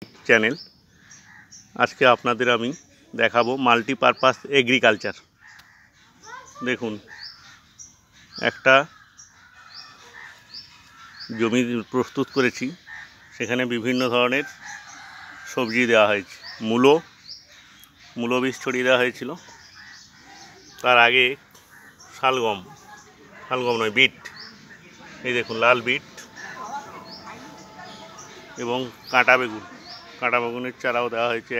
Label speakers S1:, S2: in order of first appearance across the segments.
S1: Channel. আজকে আপনাদের আমি দেখাবো মাল্টিপারপাস এগ্রিকালচার। দেখুন, একটা জমি প্রস্তুত করেছি, সেখানে বিভিন্ন ধরনের সবজি দেওয়া হয়েছে। মূলো বীজ ছড়িয়ে দেওয়া হয়েছিল। তার আগে শালগম নয়, বিট। এই দেখুন, লাল বিট এবং কাঁটা বেগুনের চারাও দেওয়া হয়েছে।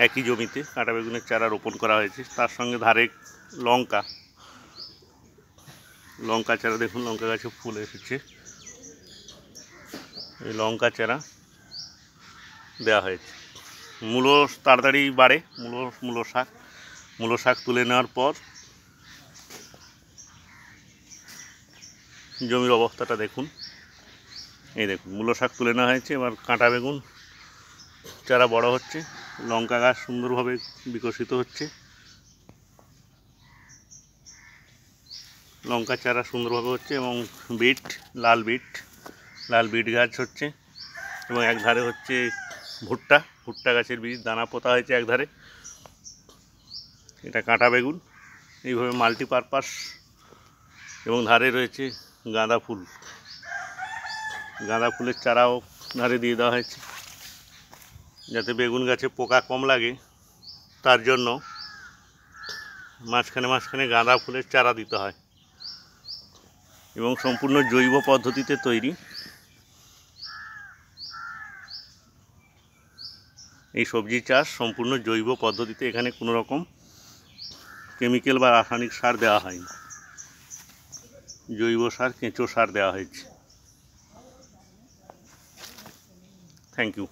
S1: একই জমিতে কাঁটা বেগুনের চারা রোপণ করা হয়েছে। তার সঙ্গে ধারে লঙ্কা চারা। দেখুন, লঙ্কা গাছে ফুল এসেছে। এই লঙ্কা চারা দেওয়া হয়েছে। মূলো তাড়াতাড়ি বাড়ে। মূলো শাক তুলে নেওয়ার পর জমির অবস্থাটা দেখুন। এই দেখুন, মূলো শাক তুলে নেওয়া হয়েছে। এবার কাঁটা বেগুন চারা বড় হচ্ছে, লঙ্কা গাছ সুন্দরভাবে বিকশিত হচ্ছে, লঙ্কা চারা সুন্দরভাবে হচ্ছে এবং লাল বিট গাছ হচ্ছে। এবং এক ধারে হচ্ছে ভুট্টা গাছের বীজ দানা পোতা হয়েছে এক ধারে। এটা কাঁটা বেগুন। এইভাবে মাল্টিপারপাস। এবং ধারে রয়েছে গাঁদা ফুলের চারাও ধারে দিয়ে দেওয়া হয়েছে, যাতে বেগুন গাছে পোকা কম লাগে। তার জন্য মাঝখানে গাঁদা ফুলের চারা দিতে হয়। এবং সম্পূর্ণ জৈব পদ্ধতিতে তৈরি এই সবজি চাষ। সম্পূর্ণ জৈব পদ্ধতিতে, এখানে কোনো রকম কেমিক্যাল বা রাসায়নিক সার দেওয়া হয়নি। জৈব সার, কেঁচো সার দেওয়া হয়েছে। Thank you.